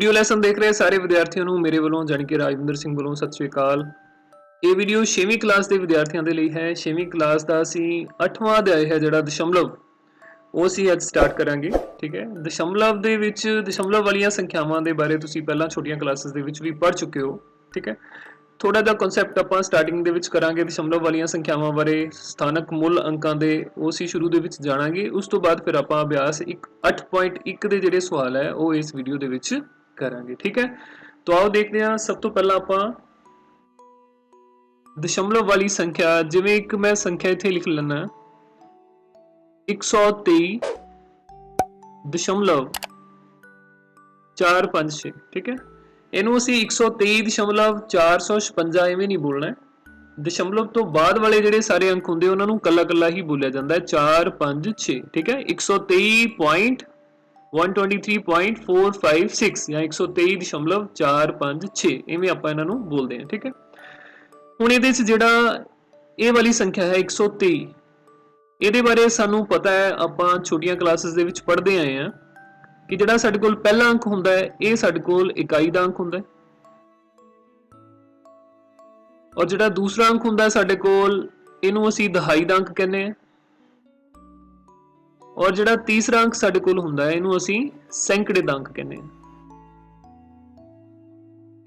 Video lesson देख रहे सारे विद्यार्थियों ਨੂੰ ਮੇਰੇ ਵੱਲੋਂ ਜਾਣੀ ਕਿ ਰਾਜਵਿੰਦਰ ਸਿੰਘ ਵੱਲੋਂ ਸਤਿ ਸ਼੍ਰੀ ਅਕਾਲ। ਇਹ ਵੀਡੀਓ 6ਵੀਂ ਕਲਾਸ ਦੇ ਵਿਦਿਆਰਥੀਆਂ ਦੇ ਲਈ ਹੈ। 6ਵੀਂ ਕਲਾਸ ਦਾ ਅਸੀਂ 8ਵਾਂ ਅਧਿਆਇ ਹੈ ਜਿਹੜਾ ਦਸ਼ਮਲਵ ਉਹ ਅਸੀਂ ਅੱਜ ਸਟਾਰਟ ਕਰਾਂਗੇ। ਠੀਕ ਹੈ, ਦਸ਼ਮਲਵ ਦੇ ਵਿੱਚ ਦਸ਼ਮਲਵ ਵਾਲੀਆਂ ਸੰਖਿਆਵਾਂ ਦੇ ਬਾਰੇ ਤੁਸੀਂ ਪਹਿਲਾਂ ਛੋਟੀਆਂ ਕਲਾਸਿਸ ਦੇ ਵਿੱਚ ਵੀ ਪੜ੍ਹ ਚੁੱਕੇ ਹੋ। ਠੀਕ ਹੈ, ਥੋੜਾ ਜਿਹਾ ਕਨਸੈਪਟ ਆਪਾਂ ਸਟਾਰਟਿੰਗ ਦੇ ਵਿੱਚ ਕਰਾਂਗੇ ਦਸ਼ਮਲਵ ਵਾਲੀਆਂ ਸੰਖਿਆਵਾਂ ਬਾਰੇ, ਸਥਾਨਕ ਮੁੱਲ ਅੰਕਾਂ ਦੇ ਉਹ ਅਸੀਂ ਸ਼ੁਰੂ ਦੇ ਵਿੱਚ ਜਾਣਾਂਗੇ। ਉਸ ਤੋਂ ਬਾਅਦ ਫਿਰ ਆਪਾਂ ਅਭਿਆਸ 8.1 ਦੇ ਜਿਹੜੇ ਸਵਾਲ ਹੈ ਉਹ ਇਸ ਵੀਡੀਓ ਦੇ ਵਿੱਚ ਕਰਾਂਗੇ। ठीक है, तो आओ देखते हैं। सब तो पहला आप दशमलव वाली संख्या, जिवें एक मैं संख्या इत्थे लिख लेना 123.456। ठीक है, इनू असी 123.456 इवें नहीं बोलना है। दशमलव तो बाद वाले जिहड़े सारे अंक हुंदे उन्हां नूं कल्ला कल्ला ही बोलिया जांदा है 4 5 6। ठीक है, 123.456 या 123.456 इवें आपां इन्हां नूं बोलदे हां। ठीक है, हुण इहदे च जिहड़ा इह वाली संख्या है 123, इहदे बारे सानूं पता है, आपां छोटियां क्लासेस दे विच पढ़दे आए हां कि जिहड़ा साडे कोल पहला अंक हुंदा है इह साडे कोल इकाई दा अंक हुंदा है, और जिहड़ा दूसरा अंक हुंदा है साडे कोल इहनूं असीं दहाई दा अंक कहने हां, और जिहड़ा तीसरा अंक साडे कोल हुंदा है इहनूं असीं सैंकड़े दा अंक कहने हां।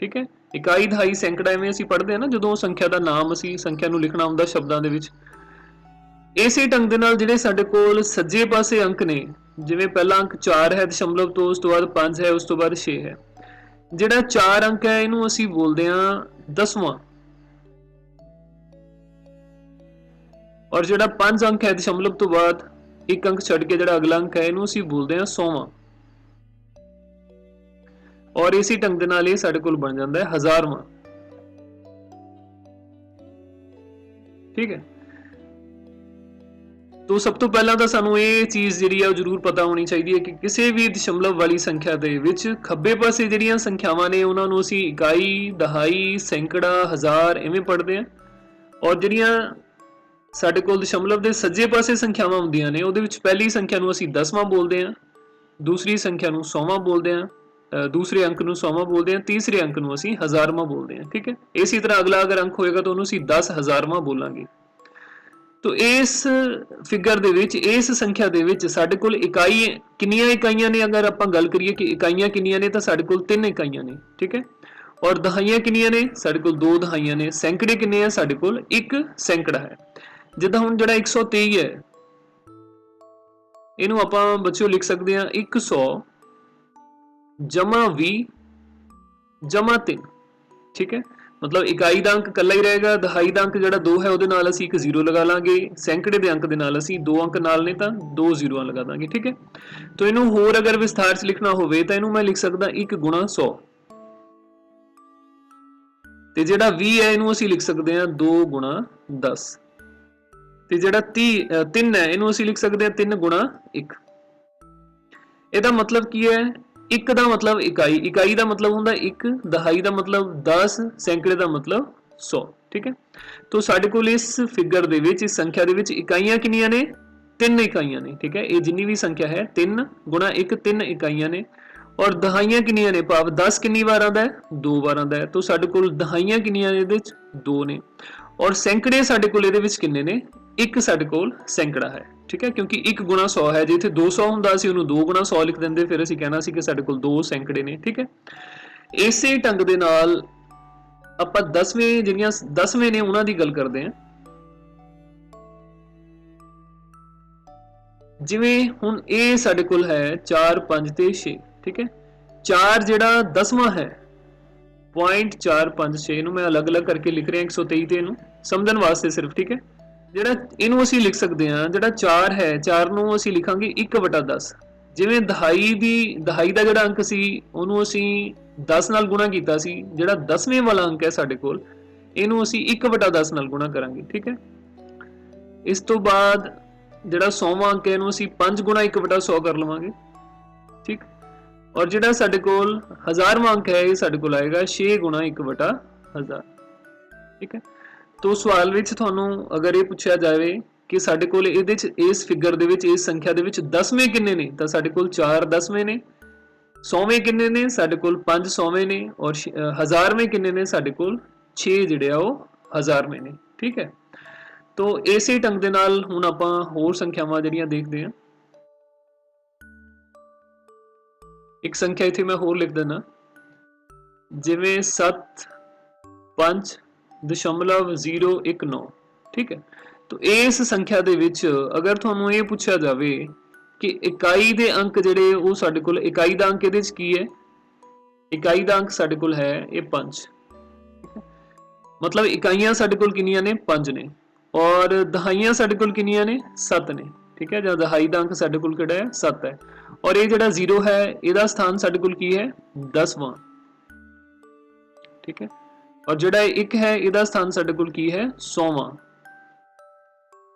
ठीक है, इकाई दहाई सैंकड़ा इवें असीं पढ़दे हां ना जदों संख्या दा नाम असीं संख्या नूं लिखना हुंदा शब्दां दे विच। इसे ढंग दे नाल जिहड़े साडे कोल सज्जे पासे अंक ने, जिवें पहला अंक 4 है दशमलव तो, उस तो बाद 5 है, उस तो बाद 6 है। जिहड़ा 4 अंक है इहनूं असीं बोलदे हां 10वां, और जिहड़ा 5 अंक है दशमलव तो बाद एक अंक छड़ के जिहड़ा अगला अंक है इहनूं असीं बोलदे हां 100वां, और इसी ढंग दे नाल इह साडे कोल बन जांदा है 1000वां। ठीक है, तो सब तो पहला तो सानू ये चीज़ जिहड़ी है जरूर पता होनी चाहिए कि किसी भी दशमलव वाली संख्या दे विच खब्बे पासे जिहड़ियां संख्यावां ने उन्हां नूं असीं इकाई, दहाई, सैंकड़ा, हज़ार इवें पढ़दे हां, और जिहड़ियां साडे कोल दशमलव दे सज्जे पासे संख्यावां हुंदियां ने उहदे विच पहली संख्या नूं असीं 10वां बोलदे हां, दूसरी संख्या नूं 100वां बोलदे हां, दूसरे अंक नूं 100वां बोलदे हां, तीसरे अंक नूं असीं 1000वां बोलदे हां। ठीक है, इसी तरह अगला अगर अंक होएगा तो उहनूं असीं 10,000वां बोलांगे। तो इस फिगर दे विच, इस संख्या दे विच साडे कोल इकाई कितनियां इकाइयां ने, अगर आपां गल करिए कि इकाइयां कितनियां ने, तो साडे कोल 3 इकाइयां ने। ठीक है, और दहाइयां कितनियां ने, साडे कोल 2 दहाइयां ने। सैंकड़े कितने हैं, साडे कोल 1 सैंकड़ा है। जिद्दां हुण जिहड़ा 123 है इहनूं आपां बच्चों लिख सकदे हां 100 जमा 20 जमा 3। ठीक है, मतलब इकाई दा अंक कल्ला ही रहेगा, दहाई दा अंक जिहड़ा 2 है उहदे नाल असीं एक 0 लगा लांगे, सैंकड़े दे अंक दे नाल असीं 2 अंक नाल ने तां 2 0 लगा दांगे। ठीक है, तो इहनूं होर अगर विस्तार च लिखना होवे तां इहनूं मैं लिख सकदा 1 गुणा 100, ते जिहड़ा 20 है इहनूं असीं लिख सकदे हां 2 गुणा 10, ते जिहड़ा 3 है इहनूं असीं लिख सकदे हां 3 गुणा 1। इहदा मतलब की है, एक दा मतलब इकाई, इकाई दा मतलब हुंदा 1, दहाई दा मतलब 10, सैंकड़े दा मतलब 100। ठीक है, तो साडे कोल इस फिगर दे विच, इस संख्या दे विच इकाइयां कितनियां ने, 3 इकाइयां ने। ठीक है, ये जिन्नी भी संख्या है 3 गुणा 1 3 इकाइयां ने, और दहाइयां कितनियां ने, भाव 10 कितनी बार आंदा है, 2 बार आंदा है। तो साडे कोल दहाइयां कितनियां ने, इहदे विच 2 ने, और सैंकड़े साडे कोल इहदे विच कितने ने, 1 साडे कोल सैंकड़ा है। ठीक है, क्योंकि 1 गुणा 100 है, जे इत्थे 200 हुंदा सी उहनूं 2 गुणा 100 लिख दिंदे, फिर असीं कहना सी कि साडे कोल 2 सैंकड़े ने। ठीक है, इसे ढंग दे नाल आपां 10वें जिहड़ियां 10वें ने उहनां दी गल करदे हां। जिवें हुण इह साडे कोल है 4 5 ते 6। ठीक है, 4 जिहड़ा 10वां है 0.456, इहनूं मैं अलग अलग करके लिख रिहा 123 ते इहनूं समझण वास्ते सिर्फ। ठीक है, जिहड़ा इहनूं असीं लिख सकदे हां, जिहड़ा 4 है 4 नूं असीं लिखांगे 1/10। जिवें दहाई दा जिहड़ा अंक सी उहनूं असीं 10 नाल गुणा कीता सी, जिहड़ा 10वें वाला अंक है साडे कोल इहनूं असीं 1/10 नाल गुणा करांगे। ठीक है, इस तो बाद जिहड़ा 100वां अंक है इहनूं असीं 5 गुणा 1/100 कर लवांगे। ठीक, और जिहड़ा साडे कोल 1000वां अंक है ये साडे कोल आएगा 6 गुणा 1/1000। ठीक है, तो सवाल विच तुहानूं अगर ये पूछा जाए कि साडे कोल इहदे च इस फिगर दे विच इस संख्या दे विच 10वें किन्ने ने, तां साडे कोल 4 10वें ने, 100वें किन्ने ने साडे कोल 5 100वें ने, और 1000वें किन्ने ने साडे कोल 6 जिहड़े आ ओह 1000वें ने। ठीक है, तो इसे ढंग दे नाल हुण आपां होर संख्यावां जिहड़ियां देखदे हां। एक संख्या इत्थे मैं होर लिख दिंदा, जिवें 7.5.019। ठीक है, तो इस संख्या दे विच अगर तुहानूं ये पुछया जावे कि इकाई दे अंक जिहड़े वो साडे कोल, इकाई दा अंक इहदे च की है, इकाई दा अंक साडे कोल है ये 5। मतलब इकाइयां साडे कोल कितनियां ने? 5 ने, और दहाइयां साडे कोल कितनियां ने? 7 ने। ठीक है, जां दहाई दा अंक साडे कोल किहड़ा है? 7 है, और ये जिहड़ा 0 है इहदा स्थान साडे कोल की है? 10वां। ठीक है, और जिहड़ा 1 है इहदा स्थान साडे कोल की है? 100वां,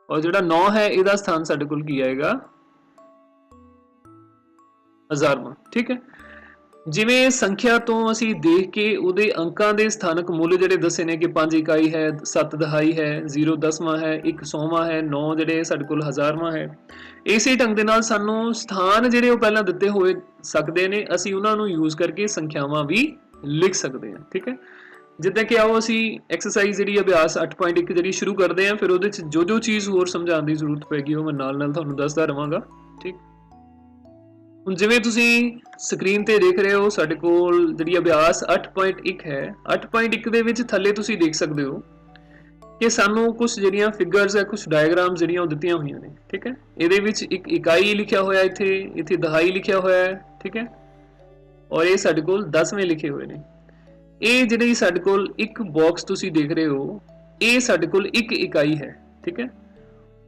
और जिहड़ा 9 है इहदा स्थान साडे कोल की आएगा? 1000वां। ठीक है, जिवें संख्या तो असीं देख के उहदे अंकां दे स्थानक मुੱਲ जिहड़े दसे ने कि 5 इकाई है, 7 दहाई है, 0 10वां है, 1 100वां है, 9 जिहड़े साडे कोल 1000वां है। इसे ढंग दे नाल सानूं स्थान जिहड़े ਉਹ ਪਹਿਲਾਂ ਦਿੱਤੇ ਹੋਏ ਸਕਦੇ ਨੇ, ਅਸੀਂ ਉਹਨਾਂ ਨੂੰ ਯੂਜ਼ ਕਰਕੇ ਸੰਖਿਆਵਾਂ ਵੀ ਲਿਖ ਸਕਦੇ ਹਾਂ। ਠੀਕ ਹੈ, ਜਿੱਦਾਂ ਕਿ ਆਓ ਅਸੀਂ ਐਕਸਰਸਾਈਜ਼ ਜਿਹੜੀ ਅਭਿਆਸ 8.1 ਜਿਹੜੀ ਸ਼ੁਰੂ ਕਰਦੇ ਹਾਂ, ਫਿਰ ਉਹਦੇ 'ਚ ਜੋ ਚੀਜ਼ ਹੋਰ ਸਮਝਾਉਣ ਦੀ ਜ਼ਰੂਰਤ ਪੈਗੀ ਉਹ ਮੈਂ ਨਾਲ ਤੁਹਾਨੂੰ ਦੱਸਦਾ ਰਵਾਂਗਾ। ਠੀਕ, ਹੁਣ ਜਿਵੇਂ ਤੁਸੀਂ ਸਕਰੀਨ ਤੇ ਦੇਖ ਰਹੇ ਹੋ ਸਾਡੇ ਕੋਲ ਜਿਹੜੀ ਅਭਿਆਸ 8.1 ਹੈ, 8.1 ਦੇ ਵਿੱਚ ਥੱਲੇ ਤੁਸੀਂ ਦੇਖ ਸਕਦੇ ਹੋ ਕਿ ਸਾਨੂੰ ਕੁਝ ਜਿਹੜੀਆਂ ਫਿਗਰਸ ਹੈ, ਕੁਝ ਡਾਇਗਰਾਮਸ ਜਿਹੜੀਆਂ ਉਹ ਦਿੱਤੀਆਂ ਹੋਈਆਂ ਨੇ। ਠੀਕ ਹੈ, ਇਹਦੇ ਵਿੱਚ ਇੱਕ ਇਕਾਈ ਲਿਖਿਆ ਹੋਇਆ, ਇੱਥੇ ਦਹਾਈ ਲਿਖਿਆ ਹੋਇਆ ਹੈ। ਠੀਕ ਹੈ, ਔਰ ਇਹ ਸਾਡੇ ਕੋਲ 10ਵੇਂ ਲਿਖੇ ਹੋਏ ਨੇ। ਇਹ ਜਿਹੜੀ ਸਾਡੇ ਕੋਲ ਇੱਕ ਬਾਕਸ ਤੁਸੀਂ ਦੇਖ ਰਹੇ ਹੋ, ਇਹ ਸਾਡੇ ਕੋਲ ਇੱਕ ਇਕਾਈ ਹੈ। ਠੀਕ ਹੈ,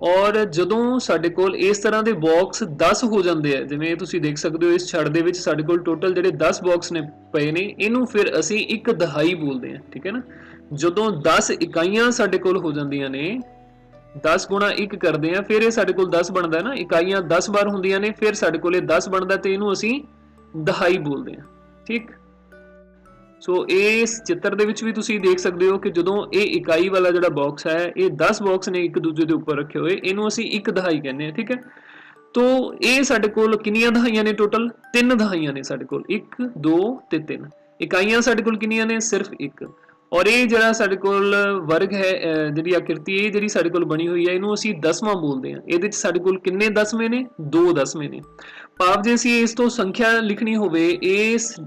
और ਜਦੋਂ ਸਾਡੇ ਕੋਲ ਇਸ ਤਰ੍ਹਾਂ ਦੇ ਬਾਕਸ 10 ਹੋ ਜਾਂਦੇ ਆ, ਜਿਵੇਂ ਤੁਸੀਂ ਦੇਖ ਸਕਦੇ ਹੋ ਇਸ ਛੜ ਦੇ ਵਿੱਚ ਸਾਡੇ ਕੋਲ ਟੋਟਲ ਜਿਹੜੇ 10 ਬਾਕਸ ਨੇ ਪਏ ਨੇ, ਇਹਨੂੰ ਫਿਰ ਅਸੀਂ ਇੱਕ ਦਹਾਈ ਬੋਲਦੇ ਆ। ਠੀਕ ਹੈ ਨਾ, ਜਦੋਂ 10 ਇਕਾਈਆਂ ਸਾਡੇ ਕੋਲ ਹੋ ਜਾਂਦੀਆਂ ਨੇ, 10 ਗੁਣਾ 1 ਕਰਦੇ ਆ, ਫਿਰ ਇਹ ਸਾਡੇ ਕੋਲ 10 ਬਣਦਾ ਨਾ। ਇਕਾਈਆਂ 10 ਵਾਰ ਹੁੰਦੀਆਂ ਨੇ, ਫਿਰ ਸਾਡੇ ਕੋਲ ਇਹ 10 ਬਣਦਾ ਤੇ ਇਹਨੂੰ ਅਸੀਂ ਦਹਾਈ ਬੋਲਦੇ ਆ। ਠੀਕ, ਸੋ ਇਸ ਚਿੱਤਰ ਦੇ ਵਿੱਚ ਵੀ ਤੁਸੀਂ ਦੇਖ ਸਕਦੇ ਹੋ ਕਿ ਜਦੋਂ ਇਹ ਇਕਾਈ ਵਾਲਾ ਜਿਹੜਾ ਬਾਕਸ ਹੈ, ਇਹ 10 ਬਾਕਸ ਨੇ ਇੱਕ ਦੂਜੇ ਦੇ ਉੱਪਰ ਰੱਖੇ ਹੋਏ, ਇਹਨੂੰ ਅਸੀਂ ਇੱਕ ਦਹਾਈ ਕਹਿੰਦੇ ਆ। ਠੀਕ ਹੈ, तो ਇਹ ਸਾਡੇ ਕੋਲ ਕਿੰਨੀਆਂ ਦਹਾਈਆਂ ਨੇ? ਟੋਟਲ 3 ਦਹਾਈਆਂ ਨੇ ਸਾਡੇ ਕੋਲ, 1 2 ਤੇ 3। ਇਕਾਈਆਂ ਸਾਡੇ ਕੋਲ ਕਿੰਨੀਆਂ ਨੇ? ਸਿਰਫ 1। ਔਰ ਇਹ ਜਿਹੜਾ ਸਾਡੇ ਕੋਲ ਵਰਗ ਹੈ, ਜਿਹੜੀ ਆਕ੍ਰਿਤੀ ਇਹ ਜਿਹੜੀ ਸਾਡੇ ਕੋਲ ਬਣੀ ਹੋਈ ਹੈ, ਇਹਨੂੰ ਅਸੀਂ 10ਵਾਂ ਬੋਲਦੇ ਹਾਂ। ਇਹਦੇ ਵਿੱਚ ਸਾਡੇ ਕੋਲ ਕਿੰਨੇ 10ਵੇਂ ਨੇ? 2 10ਵੇਂ ਨੇ। ਭਾਵ ਜੇ ਅਸੀਂ ਇਸ ਤੋਂ ਸੰਖਿਆ ਲਿਖਣੀ ਹੋਵੇ, ਇਸ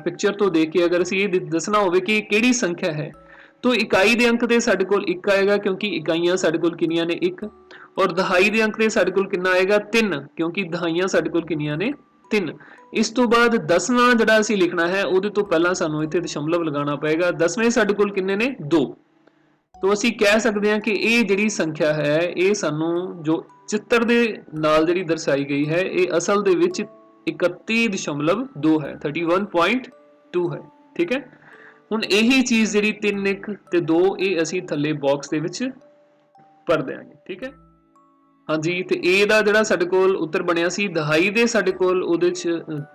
ਪਿਕਚਰ ਤੋਂ ਦੇਖ ਕੇ ਅਗਰ ਅਸੀਂ ਇਹ ਦੱਸਣਾ ਹੋਵੇ ਕਿ ਕਿਹੜੀ ਸੰਖਿਆ ਹੈ, तो इकाई के अंक ते साडे कोल 1 आएगा, क्योंकि इकाइयां साडे कोल कितनियां ने? 1। और दहाई के अंक ते साडे कोल कितना आएगा? 3, क्योंकि दहाइयां साडे कोल कितनियां ने? 3। इस तो बाद 10वां जिहड़ा असीं लिखना है, उहदे तो पहला सानूं इत्थे दशमलव लगाना पएगा। 10वें साडे कोल कितने ने? 2। तो असीं कह सकते हैं कि ये जिहड़ी संख्या है, ये सानूं जो चित्र दे नाल जिहड़ी दर्शाई गई है, ये असल दे विच 31.2 है, 31.2 है। ठीक है, ਹੁਣ ਇਹੀ ਚੀਜ਼ ਜਿਹੜੀ 3 1 ਤੇ 2 ਇਹ ਅਸੀਂ ਥੱਲੇ ਬਾਕਸ ਦੇ ਵਿੱਚ ਭਰ ਦਿਆਂਗੇ। ਠੀਕ ਹੈ, ਹਾਂਜੀ। ਤੇ ਇਹ ਦਾ ਜਿਹੜਾ ਸਾਡੇ ਕੋਲ ਉੱਤਰ ਬਣਿਆ ਸੀ, ਦਹਾਈ ਦੇ ਸਾਡੇ ਕੋਲ ਉਹਦੇ ਚ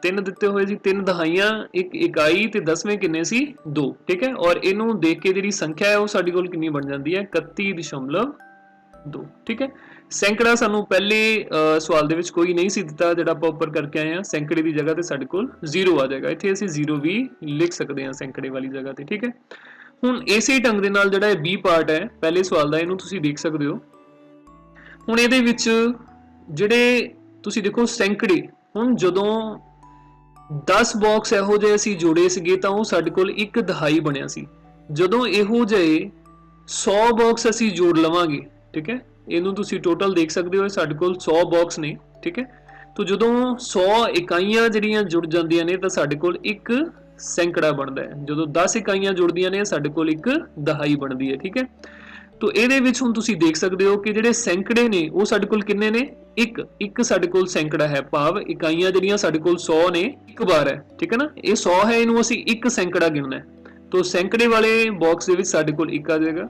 3 ਦਿੱਤੇ ਹੋਏ ਸੀ, 3 ਦਹਾਈਆਂ 1 ਇਕਾਈ ਤੇ 10ਵੇਂ ਕਿੰਨੇ ਸੀ? 2। ਠੀਕ ਹੈ, ਔਰ ਇਹਨੂੰ ਦੇਖ ਕੇ ਜਿਹੜੀ ਸੰਖਿਆ ਹੈ ਉਹ ਸਾਡੇ ਕੋਲ ਕਿੰਨੀ ਬਣ ਜਾਂਦੀ ਹੈ? 31.2। ਠੀਕ ਹੈ, ਸੈਂਕੜਾ ਸਾਨੂੰ ਪਹਿਲੇ ਸਵਾਲ ਦੇ ਵਿੱਚ ਕੋਈ ਨਹੀਂ ਸੀ ਦਿੱਤਾ, ਜਿਹੜਾ ਆਪਾਂ ਉੱਪਰ ਕਰਕੇ ਆਏ ਹਾਂ। ਸੈਂਕੜੇ ਦੀ ਜਗ੍ਹਾ ਤੇ ਸਾਡੇ ਕੋਲ 0 ਆ ਜਾਏਗਾ, ਇੱਥੇ ਅਸੀਂ 0 ਵੀ ਲਿਖ ਸਕਦੇ ਹਾਂ ਸੈਂਕੜੇ ਵਾਲੀ ਜਗ੍ਹਾ ਤੇ। ਠੀਕ ਹੈ, ਹੁਣ ਇਸੇ ਢੰਗ ਦੇ ਨਾਲ ਜਿਹੜਾ ਇਹ B ਪਾਰਟ ਹੈ ਪਹਿਲੇ ਸਵਾਲ ਦਾ, ਇਹਨੂੰ ਤੁਸੀਂ ਦੇਖ ਸਕਦੇ ਹੋ। ਹੁਣ ਇਹਦੇ ਵਿੱਚ ਜਿਹੜੇ ਤੁਸੀਂ ਦੇਖੋ ਸੈਂਕੜੇ, ਹੁਣ ਜਦੋਂ 10 ਬਾਕਸ ਇਹੋ ਜਿਹੇ ਅਸੀਂ ਜੋੜੇ ਸੀਗੇ ਤਾਂ ਉਹ ਸਾਡੇ ਕੋਲ ਇੱਕ ਦਹਾਈ ਬਣਿਆ ਸੀ। ਜਦੋਂ ਇਹੋ ਜਿਹੇ 100 ਬਾਕਸ ਅਸੀਂ ਜੋੜ ਲਵਾਂਗੇ, ਠੀਕ ਹੈ, ਇਹਨੂੰ ਤੁਸੀਂ ਟੋਟਲ ਦੇਖ ਸਕਦੇ ਹੋ, ਸਾਡੇ ਕੋਲ 100 ਬਾਕਸ ਨੇ। ਠੀਕ ਹੈ, तो ਜਦੋਂ 100 ਇਕਾਈਆਂ ਜਿਹੜੀਆਂ ਜੁੜ ਜਾਂਦੀਆਂ ਨੇ ਤਾਂ ਸਾਡੇ ਕੋਲ ਇੱਕ ਸੈਂਕੜਾ ਬਣਦਾ ਹੈ। ਜਦੋਂ 10 ਇਕਾਈਆਂ ਜੁੜਦੀਆਂ ਨੇ ਸਾਡੇ ਕੋਲ ਇੱਕ ਦਹਾਈ ਬਣਦੀ ਹੈ। ਠੀਕ ਹੈ, तो ਇਹਦੇ ਵਿੱਚ ਹੁਣ ਤੁਸੀਂ ਦੇਖ ਸਕਦੇ ਹੋ ਕਿ ਜਿਹੜੇ ਸੈਂਕੜੇ ਨੇ ਉਹ ਸਾਡੇ ਕੋਲ ਕਿੰਨੇ ਨੇ? ਇੱਕ ਸਾਡੇ ਕੋਲ ਸੈਂਕੜਾ ਹੈ, ਭਾਵ ਇਕਾਈਆਂ ਜਿਹੜੀਆਂ ਸਾਡੇ ਕੋਲ 100 ਨੇ, ਇੱਕ ਵਾਰ ਹੈ। ਠੀਕ ਹੈ ਨਾ, ਇਹ 100 ਹੈ, ਇਹਨੂੰ ਅਸੀਂ ਇੱਕ ਸੈਂਕੜਾ ਗਿਣਨਾ ਹੈ। तो ਸੈਂਕੜੇ ਵਾਲੇ ਬਾਕਸ ਦੇ ਵਿੱਚ ਸਾਡੇ ਕੋਲ ਇੱਕ ਆ ਜਾਏਗਾ।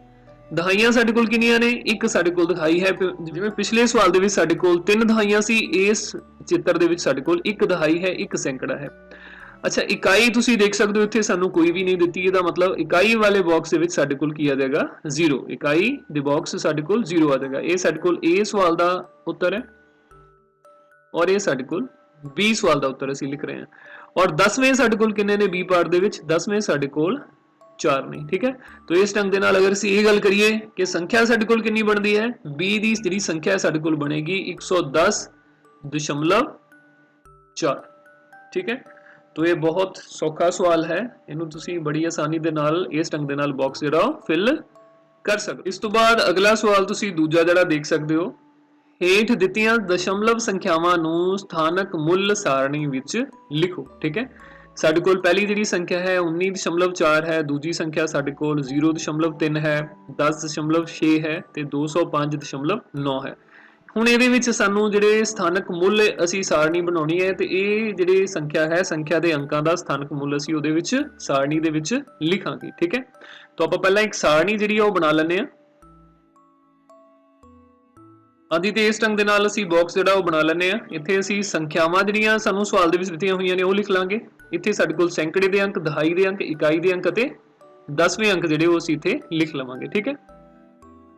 ਦਹਾਈਆਂ ਸਾਡੇ ਕੋਲ ਕਿੰਨੀਆਂ ਨੇ? ਇੱਕ ਸਾਡੇ ਕੋਲ ਦਹਾਈ ਹੈ। ਜਿਵੇਂ ਪਿਛਲੇ ਸਵਾਲ ਦੇ ਵਿੱਚ ਸਾਡੇ ਕੋਲ 3 ਦਹਾਈਆਂ ਸੀ, ਇਸ ਚਿੱਤਰ ਦੇ ਵਿੱਚ ਸਾਡੇ ਕੋਲ ਇੱਕ ਦਹਾਈ ਹੈ, ਇੱਕ ਸੈਂਕੜਾ ਹੈ। ਅੱਛਾ, ਇਕਾਈ ਤੁਸੀਂ ਦੇਖ ਸਕਦੇ ਹੋ ਇੱਥੇ ਸਾਨੂੰ ਕੋਈ ਵੀ ਨਹੀਂ ਦਿੱਤੀ, ਇਹਦਾ ਮਤਲਬ ਇਕਾਈ ਵਾਲੇ ਬਾਕਸ ਦੇ ਵਿੱਚ ਸਾਡੇ ਕੋਲ ਕੀ ਆ ਜਾਏਗਾ? 0। ਇਕਾਈ ਦੇ ਬਾਕਸ ਸਾਡੇ ਕੋਲ 0 ਆ ਜਾਏਗਾ। ਇਹ ਸਾਡੇ ਕੋਲ A ਸਵਾਲ ਦਾ ਉੱਤਰ ਹੈ, ਔਰ ਇਹ ਸਾਡੇ ਕੋਲ B ਸਵਾਲ ਦਾ ਉੱਤਰ ਅਸੀਂ ਲਿਖ ਰਹੇ ਹਾਂ। और 10वें साडे कोल किन्ने ने बी पार्ट दे विच 10वें साडे कोल 4 ने। ठीक है, तो इस ढंग दे नाल अगर असीं ये गल करिए कि संख्या साडे कोल कितनी बनती है, बी दी जिहड़ी संख्या साडे कोल बनेगी 110.4। ठीक है, तो ये बहुत सौखा सवाल है, इनू तुसीं बड़ी आसानी दे नाल इस ढंग दे नाल बॉक्स जिहड़ा फिल कर सकते। इस तो बाद अगला सवाल तुसीं दूजा जिहड़ा देख सकते हो, हेठ दित्तियां दशमलव संख्यावां नूं स्थानक मुੱਲ सारणी विच लिखो। ठीक है, साडे कोल पहली जिहड़ी संख्या है 19.4 है, दूजी संख्या साडे कोल 0.3 है, 10.6 है ते 205.9 है। हुण इहदे विच सानू जिहड़े स्थानक मुੱਲ असीं सारणी बनाउणी है ते इह जिहड़ी संख्या है, संख्या दे अंकां दा स्थानक मुੱਲ असीं उहदे विच सारणी दे विच लिखांगे। ठीक है, तो आपां पहिलां एक सारणी जिहड़ी आ ओह बना लैंदे आ। आदि ते इस ढंग दे नाल असीं बॉक्स जिहड़ा ओह बना लैंदे आ। इत्थे असीं संख्यावां जिहड़ियां सानू सवाल दे विच दित्तियां होईयां ने ओह लिख लांगे। इत्थे साडे कोल सैकड़े दे अंक, दहाई दे अंक, इकाई दे अंक अते 10वें अंक जिहड़े ओह असीं इत्थे लिख लवांगे। ठीक है,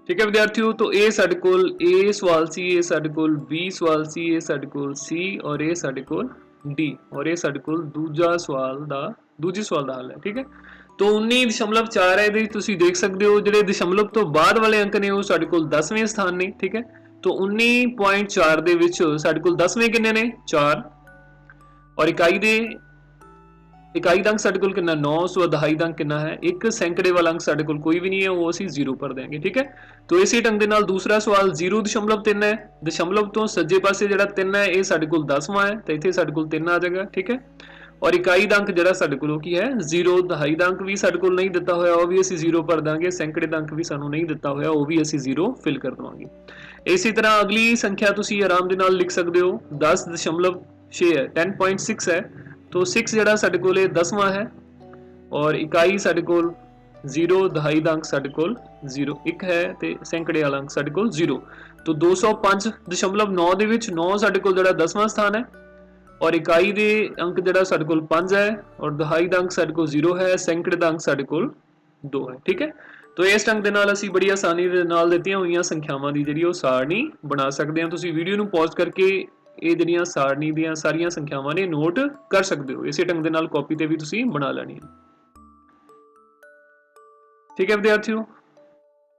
ठीक है विद्यार्थियों, तो ये साडे कोल ए सवाल सी, ये साडे कोल बी सवाल सी, ये साडे कोल सी और ये साडे कोल डी और ये साडे कोल दूजा सवाल दा दूजी सवाल दा हल है। ठीक है, तो 19.4 है, इहदे तुसीं देख सकते हो जिहड़े दशमलव तो बाद वाले अंक ने वो साडे कोल 10वें स्थान ने। ठीक है, तो 19.4 दे विच साडे कोल 10वें किन्ने ने 4 और इकाई दा अंक साडे कोल कितना 9, सो दहाई दा अंक कितना है 1, सैकड़े वाला अंक साडे कोल कोई भी नहीं है, वो असीं 0 पर देंगे। ठीक है, तो इसी ढंग दे नाल दूसरा सवाल 0.3 है, दशमलव तो सज्जे पासे जिहड़ा 3 है ये साडे कोल 10वां है, तो इत्थे साडे कोल 3 आ जाएगा। ठीक है, और इकाई दा अंक जिहड़ा साडे कोल की है 0, दहाई दा अंक भी साडे कोल नहीं दिता होया वो भी असीं 0 पर देंगे, सैकड़े दा अंक भी सानू नहीं दिता होया वो भी असीं 0 फिल कर देवांगे। इसी तरह अगली संख्या तुसीं आराम दे नाल लिख सकते हो 10.6 है, 10.6 है, तो 6 जिहड़ा साडे कोल 10वां है और इकाई साडे कोल 0, दहाई दा अंक साडे कोल 0, 1 है ते सैकड़े वाला अंक साडे कोल 0, तो 205.9 दे विच 9 साडे कोल जिहड़ा 10वां स्थान है और इकाई दे अंक जिहड़ा साडे कोल 5 है और दहाई दा अंक साडे कोल 0 है, सैकड़े दा अंक साडे कोल 2 है। ठीक है, तो इस ढंग दे नाल असीं बड़ी आसानी दे नाल दित्तियां होईयां संख्यावां दी जिहड़ी ओह सारणी बना सकदे हां। तुसीं वीडियो नूं पॉज करके ਇਹ ਜਿਹੜੀਆਂ ਸਾਰਣੀ ਦੀਆਂ ਸਾਰੀਆਂ ਸੰਖਿਆਵਾਂ ਨੇ ਨੋਟ ਕਰ ਸਕਦੇ ਹੋ, ਇਸੇ ਢੰਗ ਦੇ ਨਾਲ ਕਾਪੀ ਤੇ ਵੀ ਤੁਸੀਂ ਬਣਾ ਲੈਣੀ ਹੈ। ਠੀਕ ਹੈ ਵਿਦਿਆਰਥੀਓ,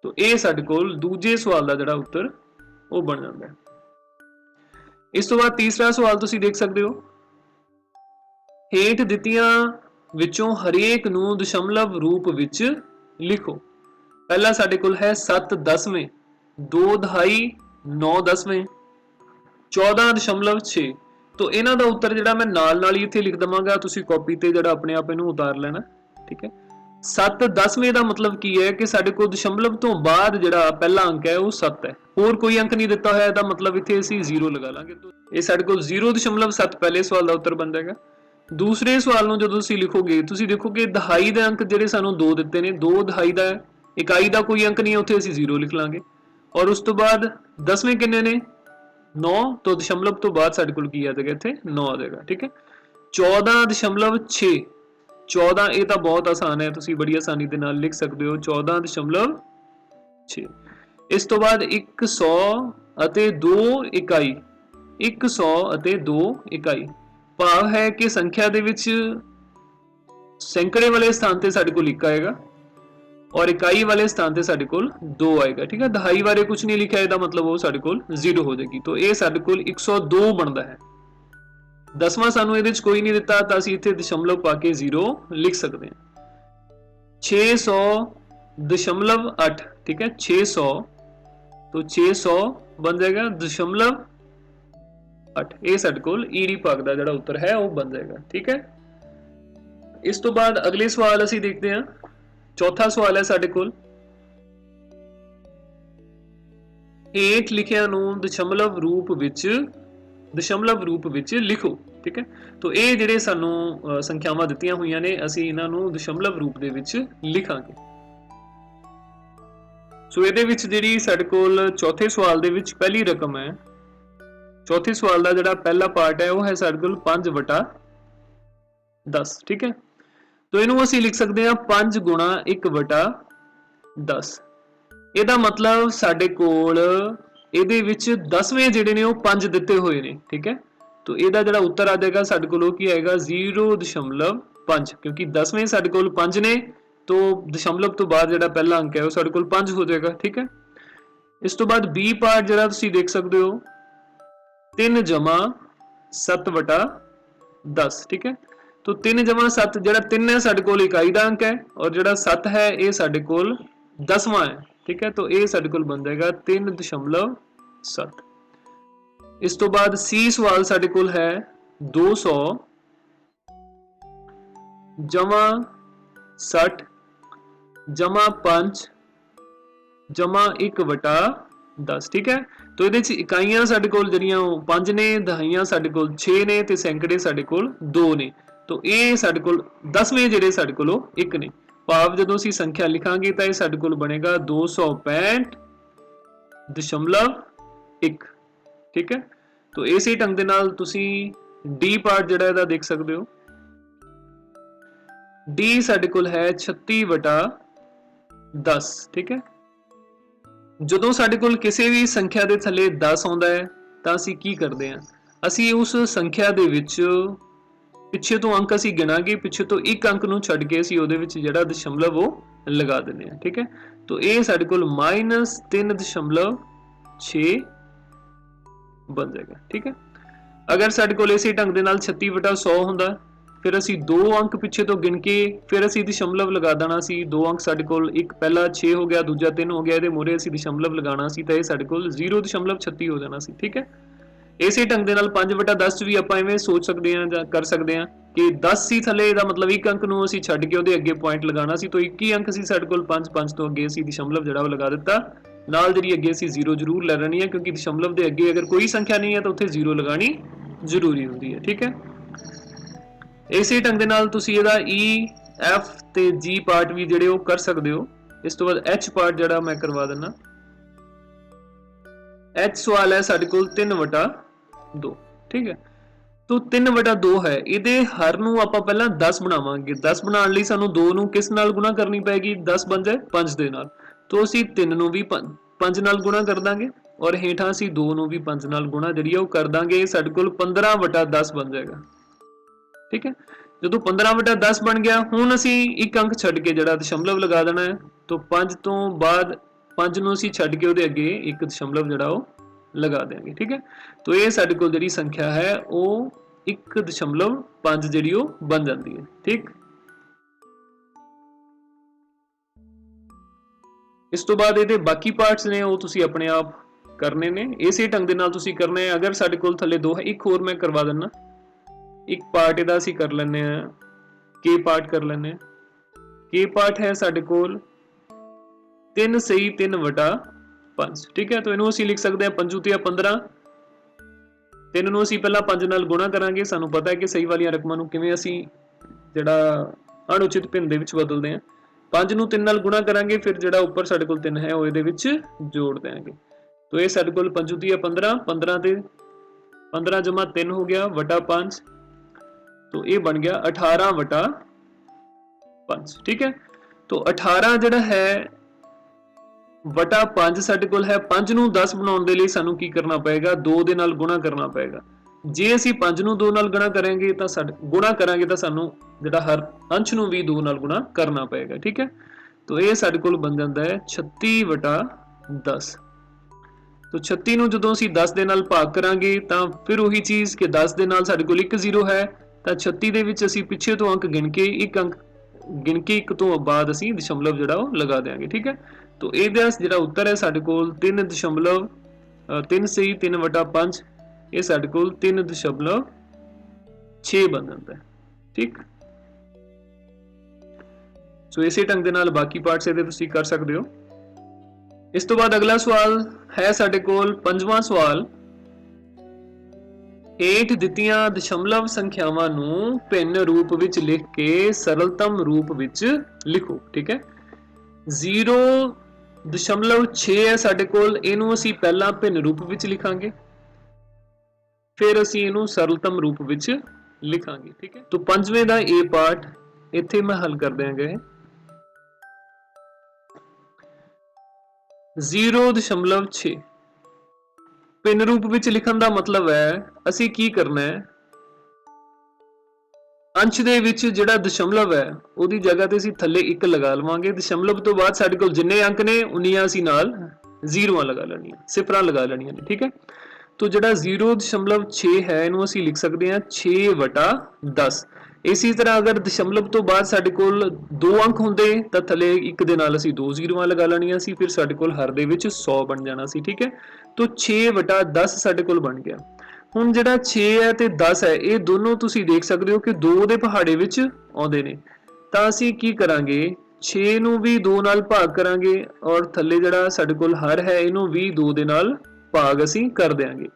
तो ਇਹ ਸਾਡੇ ਕੋਲ ਦੂਜੇ ਸਵਾਲ ਦਾ ਜਿਹੜਾ ਉੱਤਰ ਉਹ ਬਣ ਜਾਂਦਾ ਹੈ। ਇਸ ਤੋਂ ਬਾਅਦ ਤੀਸਰਾ ਸਵਾਲ ਤੁਸੀਂ ਦੇਖ ਸਕਦੇ ਹੋ, ਹੇਠ ਦਿੱਤੀਆਂ ਵਿੱਚੋਂ ਹਰੇਕ ਨੂੰ ਦਸ਼ਮਲਵ ਰੂਪ ਵਿੱਚ ਲਿਖੋ। ਪਹਿਲਾ ਸਾਡੇ ਕੋਲ ਹੈ 7 ਦਸਵੇਂ, 2 ਦਹਾਈ, 9 ਦਸਵੇਂ, 14.6, तो इन्हां दा उत्तर जिहड़ा मैं नाल ही इत्थे लिख दवांगा, तुसीं कॉपी ते जिहड़ा अपने आप इहनूं उतार लेना। ठीक है, 7 दसवें दा मतलब की है कि साडे कोल दशमलव तो बाद जिहड़ा पहला अंक है वो 7 है, होर कोई अंक नहीं दिता होया, इहदा मतलब इत्थे असीं 0 लगा लांगे, तो ये साडे कोल 0.7 पहले सवाल दा उत्तर बन जाएगा। दूसरे सवाल नूं जदों तुसीं लिखोगे तुसीं देखोगे दहाई दे अंक जिहड़े सानूं 2 दित्ते ने, 2 दहाई दा है, इकाई दा कोई अंक नहीं है, उत्थे असीं 0 लिख लांगे और उस तो बाद दसवें किन्ने ने 9, तो दशमलव तो बाद साडे कोल की आ जाएगा इत्थे 9 आ जाएगा। ठीक है, 14.6, 14 ये तो बहुत आसान है, तुसीं बड़ी आसानी दे नाल लिख सकते हो 14.6। इस तो बाद 100 अते 2 इकाई, 100 अते 2 इकाई, भाव है कि संख्या दे विच सैकड़े वाले स्थान ते साडे कोल 1 आएगा और इकाई वाले स्थान ते साडे कोल 2 आएगा। ठीक है, दहाई बारे कुछ नहीं लिखा, इसदा मतलब वो साडे कोल 0 हो जाएगी, तो ये साडे कोल 102 बनता है। दसवां सानू इहदे च कोई नहीं दिता, तो असीं इत्थे दशमलव पा के 0 लिख सकते हैं। 600.8, ठीक है, 600, तो 600 बन जाएगा दशमलव 8, ये साडे कोल ईडी भाग दा जिहड़ा उत्तर है वो बन जाएगा। ठीक है, इस तो बाद अगले सवाल असीं देखते हैं। चौथा सवाल है साडे कोल, हेठ लिखिया नूं दशमलव रूप विच लिखो। ठीक है, तो ये जिहड़े सानू संख्यावां दित्तियां होईयां ने असीं इन्हां नूं दशमलव रूप दे विच लिखांगे। सो इहदे विच जिहड़ी साडे कोल चौथे सवाल दे विच पहली रकम है, चौथे सवाल दा जिहड़ा पहला पार्ट है वो है साडे कोल 5/10। ठीक है, तो इनू असीं लिख सकते हैं 5 गुणा 1/10। ਇਹਦਾ मतलब साडे कोल ਇਹਦੇ ਵਿੱਚ 10वें ਜਿਹੜੇ ਨੇ ਉਹ 5 ਦਿੱਤੇ ਹੋਏ ਨੇ। ठीक है, तो ਇਹਦਾ ਜਿਹੜਾ ਉੱਤਰ ਆ ਜਾਏਗਾ ਸਾਡੇ ਕੋਲ ਉਹ ਕੀ ਆਏਗਾ 0.5 क्योंकि 10वें ਸਾਡੇ ਕੋਲ 5 ने तो दशमलव तो बाद ਜਿਹੜਾ ਪਹਿਲਾ ਅੰਕ ਹੈ ਉਹ ਸਾਡੇ ਕੋਲ 5 ਹੋ ਜਾਏਗਾ ठीक है। ਇਸ ਤੋਂ ਬਾਅਦ B ਪਾर्ट ਜਿਹੜਾ ਤੁਸੀਂ ਦੇਖ ਸਕਦੇ ਹੋ 3 ਜਮਾ 7 ਵਟਾ 10 ठीक है। तो 3 ਜਮਾ 7 ਜਿਹੜਾ 3 ਹੈ ਸਾਡੇ ਕੋਲ ਇਕਾਈ ਦਾ ਅੰਕ ਹੈ और ਜਿਹੜਾ 7 ਹੈ ਇਹ ਸਾਡੇ ਕੋਲ 10ਵਾਂ ਹੈ ठीक है। तो ਇਹ ਸਾਡੇ ਕੋਲ ਬਣ ਜਾਏਗਾ 3.7। ਇਸ ਤੋਂ ਬਾਅਦ C ਸਵਾਲ ਸਾਡੇ ਕੋਲ ਹੈ 200 ਜਮਾ 60 जमा 5 जमा 1 वटा 10 ठीक है। तो ਇਹਦੇ ਚ ਇਕਾਈਆਂ ਸਾਡੇ ਕੋਲ ਜਿਹੜੀਆਂ 5 ਨੇ ਦਹਾਈਆਂ ਸਾਡੇ ਕੋਲ 6 ਨੇ ਤੇ ਸੈਂਕੜੇ ਸਾਡੇ ਕੋਲ 2 ਨੇ। तो ਇਹ ਸਾਡੇ ਕੋਲ 10ਵੇਂ ਜਿਹੜੇ ਸਾਡੇ ਕੋਲ 1 ਨੇ ਭਾਵ ਜਦੋਂ ਅਸੀਂ ਸੰਖਿਆ ਲਿਖਾਂਗੇ ਤਾਂ ਇਹ ਸਾਡੇ ਕੋਲ ਬਣੇਗਾ 265.1 ठीक है। तो ਇਸੇ ਢੰਗ ਦੇ ਨਾਲ ਤੁਸੀਂ D ਪਾਰਟ ਜਿਹੜਾ ਇਹਦਾ ਦੇਖ ਸਕਦੇ ਹੋ। D ਸਾਡੇ ਕੋਲ ਹੈ 36 ਵਟਾ 10 ठीक है। ਜਦੋਂ ਸਾਡੇ ਕੋਲ ਕਿਸੇ ਵੀ ਸੰਖਿਆ ਦੇ ਥੱਲੇ 10 ਆਉਂਦਾ ਹੈ ਤਾਂ ਅਸੀਂ ਕੀ ਕਰਦੇ ਹਾਂ ਅਸੀਂ ਉਸ ਸੰਖਿਆ ਦੇ ਵਿੱਚ ਪਿੱਛੇ ਤੋਂ ਅੰਕ ਅਸੀਂ ਗਿਣਾਂਗੇ ਪਿੱਛੇ ਤੋਂ ਇੱਕ ਅੰਕ ਨੂੰ ਛੱਡ ਕੇ ਅਸੀਂ ਉਹਦੇ ਵਿੱਚ ਜਿਹੜਾ ਦਸ਼ਮਲਵ ਉਹ ਲਗਾ ਦਿੰਦੇ ਹਾਂ ठीक है। तो ਇਹ ਸਾਡੇ ਕੋਲ -3.6 ਬਣ ਜਾਏਗਾ ठीक है। ਅਗਰ ਸਾਡੇ ਕੋਲ ਇਸੇ ਢੰਗ ਦੇ ਨਾਲ 36 ਵਟਾ 100 ਹੁੰਦਾ फिर असी 2 अंक पिछे तो गिन के फिर असी दशमलव लगा देना सी। 2 अंक साडे कोल एक पहला 6 हो गया दूजा 3 हो गया इहदे मोरे असी दशमलव लगाना सी तो ये साडे कोल 0.36 हो जाना सी ठीक है। इसे ढंग दे नाल 5/10 च भी आपां इवें सोच सकते हैं जां कर सकते हैं कि 10 सी थले इहदा मतलब एक अंक नूं असी छड्ड के उहदे अगे पॉइंट लगाना सी तो एक ही अंक सी साडे कोल 5 तो अगे असी दशमलव जिहड़ा लगा दिता नाल जिहड़ी अगे असी 0 जरूर लै लेनी है क्योंकि दशमलव दे अगे अगर कोई संख्या नहीं है तो उत्थे 0 लगानी जरूरी हुंदी है ठीक है। इसे ढंग दे नाल तुसी इहदा E F ते G पार्ट भी जिहड़े कर सकते हो। इस तो बाद H पार्ट जिहड़ा मैं करवा देना। H सवाल है साडे कोल 3/2 ठीक है। तो 3/2 है इहदे हर नूं आपां पहलां 10 बनावांगे 10 बनाउण लई सानूं 2 नूं किस नाल गुणा करनी पैगी 10 बन जाए 5 दे नाल तो असीं 3 नूं भी 5 नाल गुणा कर दांगे और हेठां असीं 2 नूं भी 5 नाल गुणा जिहड़ी है कर दांगे साडे कोल 15/10 बन जाएगा ठीक है। जो 15/10 बन गया हुण असी एक अंक छड्ड के जिहड़ा दशमलव लगा देना है तो 5 तो बाद 5 नूं असी छड्ड के उहदे अगे एक दशमलव जिहड़ा लगा देंगे ठीक है। तो ये साडे कोल जिहड़ी संख्या है वो 1.5 जिहड़ी बन जाती है ठीक। इस तो बाद इहदे बाकी पार्ट्स ने वो तुसी अपने आप करने ने इसे ढंग दे नाल तुसी करने हैं। अगर साडे कोल थल्ले 2 है एक होर मैं करवा देना एक पार्ट इहदा असीं कर लैंदे हां के पार्ट कर लैंदे हां। के पार्ट है साडे कोल 3 सही 3/5 ठीक है। तो इहनूं असीं लिख सकदे हां 5 × 15 3 नूं असीं पहलां 5 नाल गुणा करांगे सानूं पता है कि सही वालीਆਂ रकमां नूं किवें असीं जिहड़ा अणुचित भिन्न दे विच बदलदे हां 5 नूं 3 नाल गुणा करांगे फिर जिहड़ा उपर साडे कोल 3 है ਉਹ ਇਹਦੇ ਵਿੱਚ जोड़ देंगे। तो ये साडे कोल 5 × 15 15 ਤੇ 15 जमा 3 हो गया वटा 5 तो ये बन गया 18/5 ठीक है। तो 18 जिहड़ा है वटा 5 साडे कोल है 5 नूं 10 बनाउण दे लई सानूं की करना पएगा 2 दे नाल गुणा करना पएगा। जे असीं 5 नूं 2 नाल गुणा करांगे तां गुणा करांगे तां सानूं जिहड़ा हर अंश नूं भी 2 नाल गुणा करना पएगा ठीक है। तो ये साडे कोल बन जांदा है 36/10। तो 36 नूं जदों असीं 10 दे नाल भाग करांगे तां फिर वही चीज़ कि 10 दे नाल साडे कोल 1 0 है ਤਾਂ 36 ਦੇ ਵਿੱਚ ਅਸੀਂ ਪਿੱਛੇ ਤੋਂ ਅੰਕ ਗਿਣ ਕੇ ਇੱਕ ਅੰਕ ਗਿਣ ਕੇ ਇੱਕ ਤੋਂ ਬਾਅਦ ਅਸੀਂ ਦਸ਼ਮਲਵ ਜਿਹੜਾ ਉਹ ਲਗਾ ਦੇਾਂਗੇ ਠੀਕ ਹੈ। तो ਇਹਦਾ ਜਿਹੜਾ ਉੱਤਰ ਹੈ ਸਾਡੇ ਕੋਲ 3 ਸਹੀ 3/5 ਇਹ ਸਾਡੇ ਕੋਲ 3.6 ਬਣ ਜਾਂਦਾ ਹੈ ਠੀਕ। ਸੋ ਇਸੇ ਢੰਗ ਦੇ ਨਾਲ ਬਾਕੀ ਪਾਰਟਸ ਇਹਦੇ ਤੁਸੀਂ ਕਰ ਸਕਦੇ ਹੋ। ਇਸ ਤੋਂ ਬਾਅਦ ਅਗਲਾ ਸਵਾਲ ਹੈ ਸਾਡੇ ਕੋਲ 5ਵਾਂ ਸਵਾਲ ਹੇਠ ਦਿੱਤੀਆਂ ਦਸ਼ਮਲਵ ਸੰਖਿਆਵਾਂ ਨੂੰ ਭਿੰਨ ਰੂਪ ਵਿੱਚ ਲਿਖ ਕੇ ਸਰਲਤਮ ਰੂਪ ਵਿੱਚ ਲਿਖੋ ਠੀਕ ਹੈ। 0.6 ਹੈ ਸਾਡੇ ਕੋਲ ਇਹਨੂੰ ਅਸੀਂ ਪਹਿਲਾਂ ਭਿੰਨ ਰੂਪ ਵਿੱਚ ਲਿਖਾਂਗੇ ਫਿਰ ਅਸੀਂ ਇਹਨੂੰ ਸਰਲਤਮ ਰੂਪ ਵਿੱਚ ਲਿਖਾਂਗੇ ਠੀਕ ਹੈ। तो 5वें ਦਾ A ਪਾਰਟ ਇੱਥੇ ਮੈਂ ਹੱਲ ਕਰ ਦਿਆਂਗਾ 0.6 ਪਿੰਨ ਰੂਪ ਵਿੱਚ ਲਿਖਣ ਦਾ ਮਤਲਬ ਹੈ ਅਸੀਂ ਕੀ ਕਰਨਾ ਹੈ, ਅੰਸ਼ ਦੇ ਵਿੱਚ ਜਿਹੜਾ ਦਸ਼ਮਲਵ ਹੈ ਉਹਦੀ ਜਗ੍ਹਾ ਤੇ ਅਸੀਂ ਥੱਲੇ 1 ਲਗਾ ਲਵਾਂਗੇ। ਦਸ਼ਮਲਵ ਤੋਂ ਬਾਅਦ ਸਾਡੇ ਕੋਲ ਜਿੰਨੇ ਅੰਕ ਨੇ ਉਨੀਆਂ ਅਸੀਂ ਨਾਲ ਜ਼ੀਰੋਆਂ ਲਗਾ ਲੈਣੀਆਂ, ਸਿਫਰਾਂ ਲਗਾ ਲੈਣੀਆਂ ਨੇ, ਠੀਕ ਹੈ। तो ਜਿਹੜਾ 0.6 ਹੈ ਇਹਨੂੰ ਅਸੀਂ ਲਿਖ ਸਕਦੇ ਹਾਂ 6/10। ਇਸੇ ਤਰ੍ਹਾਂ ਅਗਰ ਦਸ਼ਮਲਵ ਤੋਂ ਬਾਅਦ ਸਾਡੇ ਕੋਲ 2 ਅੰਕ ਹੁੰਦੇ ਤਾਂ ਥੱਲੇ 1 ਦੇ ਨਾਲ ਅਸੀਂ 2 ਜ਼ੀਰੋਆਂ ਲਗਾ ਲੈਣੀਆਂ ਸੀ, ਫਿਰ ਸਾਡੇ ਕੋਲ ਹਰ ਦੇ ਵਿੱਚ 100 ਬਣ ਜਾਣਾ ਸੀ, ਠੀਕ ਹੈ। तो 6/10 ਸਾਡੇ ਕੋਲ ਬਣ ਗਿਆ। ਹੁਣ ਜਿਹੜਾ 6 ਹੈ ਤੇ 10 ਹੈ ਇਹ ਦੋਨੋਂ ਤੁਸੀਂ ਦੇਖ ਸਕਦੇ ਹੋ ਕਿ 2 ਦੇ ਪਹਾੜੇ ਵਿੱਚ ਆਉਂਦੇ ਨੇ, ਤਾਂ ਅਸੀਂ ਕੀ ਕਰਾਂਗੇ 6 ਨੂੰ ਵੀ 2 ਨਾਲ ਭਾਗ ਕਰਾਂਗੇ ਔਰ ਥੱਲੇ ਜਿਹੜਾ ਸਾਡੇ ਕੋਲ ਹਰ ਹੈ ਇਹਨੂੰ ਵੀ 2 ਦੇ ਨਾਲ ਭਾਗ ਅਸੀਂ ਕਰ ਦੇਾਂਗੇ।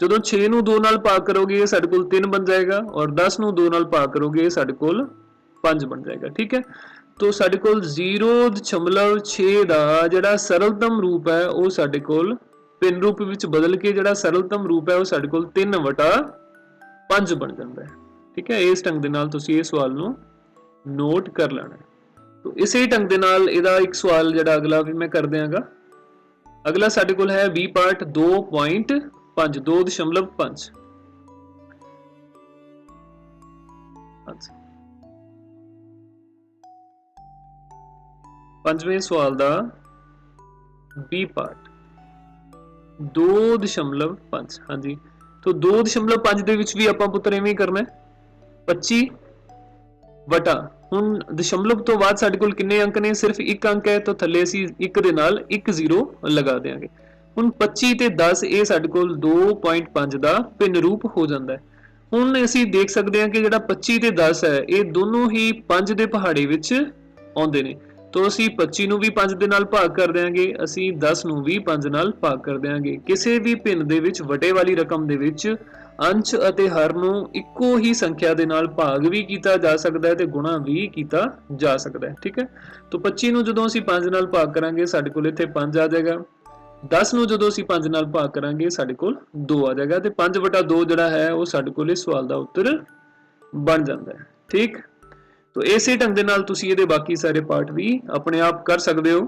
ਜਦੋਂ 6 ਨੂੰ 2 ਨਾਲ ਭਾਗ ਕਰੋਗੇ ਸਾਡੇ ਕੋਲ 3 ਬਣ ਜਾਏਗਾ ਔਰ 10 ਨੂੰ 2 ਨਾਲ ਭਾਗ ਕਰੋਗੇ ਸਾਡੇ ਕੋਲ 5 ਬਣ ਜਾਏਗਾ, ਠੀਕ ਹੈ। तो ਸਾਡੇ ਕੋਲ 0.6 ਦਾ ਜਿਹੜਾ ਸਰਲਤਮ ਰੂਪ ਹੈ ਉਹ ਸਾਡੇ ਕੋਲ ਪਿੰਨ ਰੂਪ ਵਿੱਚ ਬਦਲ ਕੇ ਜਿਹੜਾ ਸਰਲਤਮ ਰੂਪ ਹੈ ਉਹ ਸਾਡੇ ਕੋਲ 3/5 ਬਣ ਜਾਂਦਾ ਹੈ, ਠੀਕ ਹੈ। ਇਸ ਢੰਗ ਦੇ ਨਾਲ ਤੁਸੀਂ ਇਹ ਸਵਾਲ ਨੂੰ ਨੋਟ ਕਰ ਲੈਣਾ ਹੈ। तो ਇਸੇ ਢੰਗ ਦੇ ਨਾਲ ਇਹਦਾ ਇੱਕ ਸਵਾਲ ਜਿਹੜਾ ਅਗਲਾ ਵੀ ਮੈਂ ਕਰ ਦਿਆਂਗਾ। अगला साडे कोल है बी पार्ट 2.5 2.5। पंजवें सवाल दा बी पार्ट 2.5। हाँ जी, तो 2.5 दे विच भी आपां पुत्तर इवें करना है 25 वटा। ਹੁਣ ਦਸ਼ਮਲਵ ਤੋਂ ਬਾਅਦ ਸਾਡੇ ਕੋਲ ਕਿੰਨੇ ਅੰਕ ਨੇ, ਸਿਰਫ 1 ਅੰਕ ਹੈ, ਤਾਂ ਥੱਲੇ ਅਸੀਂ 1 ਦੇ ਨਾਲ 1 0 ਲਗਾ ਦੇਾਂਗੇ। ਹੁਣ 25 ਤੇ 10 ਇਹ ਸਾਡੇ ਕੋਲ 2.5 ਦਾ ਭਿੰਨ ਰੂਪ ਹੋ ਜਾਂਦਾ ਹੈ। ਹੁਣ ਅਸੀਂ ਦੇਖ ਸਕਦੇ ਹਾਂ ਕਿ ਜਿਹੜਾ 25 ਤੇ 10 ਹੈ ਇਹ ਦੋਨੋਂ ਹੀ 5 ਦੇ ਪਹਾੜੇ ਵਿੱਚ ਆਉਂਦੇ ਨੇ, ਤਾਂ ਅਸੀਂ 25 ਨੂੰ ਵੀ 5 ਦੇ ਨਾਲ ਭਾਗ ਕਰ ਦੇਾਂਗੇ, ਅਸੀਂ 10 ਨੂੰ ਵੀ 5 ਨਾਲ ਭਾਗ ਕਰ ਦੇਾਂਗੇ। ਕਿਸੇ ਵੀ ਭਿੰਨ ਦੇ ਵਿੱਚ ਵਟੇ ਵਾਲੀ ਰਕਮ ਦੇ ਵਿੱਚ अंश ਅਤੇ ਹਰ ਨੂੰ ਇੱਕੋ ਹੀ ਸੰਖਿਆ ਦੇ ਨਾਲ ਭਾਗ ਵੀ ਕੀਤਾ ਜਾ ਸਕਦਾ ਹੈ ਤੇ ਗੁਣਾ ਵੀ ਕੀਤਾ ਜਾ ਸਕਦਾ ਹੈ, ਠੀਕ ਹੈ। तो 25 ਨੂੰ ਜਦੋਂ ਅਸੀਂ 5 ਨਾਲ ਭਾਗ ਕਰਾਂਗੇ ਸਾਡੇ ਕੋਲ ਇੱਥੇ 5 ਆ ਜਾਏਗਾ। 10 ਨੂੰ ਜਦੋਂ ਅਸੀਂ 5 ਨਾਲ ਭਾਗ ਕਰਾਂਗੇ ਸਾਡੇ ਕੋਲ 2 ਆ ਜਾਏਗਾ ਤੇ 5/2 ਜਿਹੜਾ ਹੈ ਉਹ ਸਾਡੇ ਕੋਲ ਇਸ ਸਵਾਲ ਦਾ ਉੱਤਰ ਬਣ ਜਾਂਦਾ ਹੈ, ਠੀਕ। तो ਇਸੇ ਢੰਗ ਦੇ ਨਾਲ ਤੁਸੀਂ ਇਹਦੇ ਬਾਕੀ ਸਾਰੇ ਪਾਰਟ ਵੀ ਆਪਣੇ ਆਪ ਕਰ ਸਕਦੇ ਹੋ।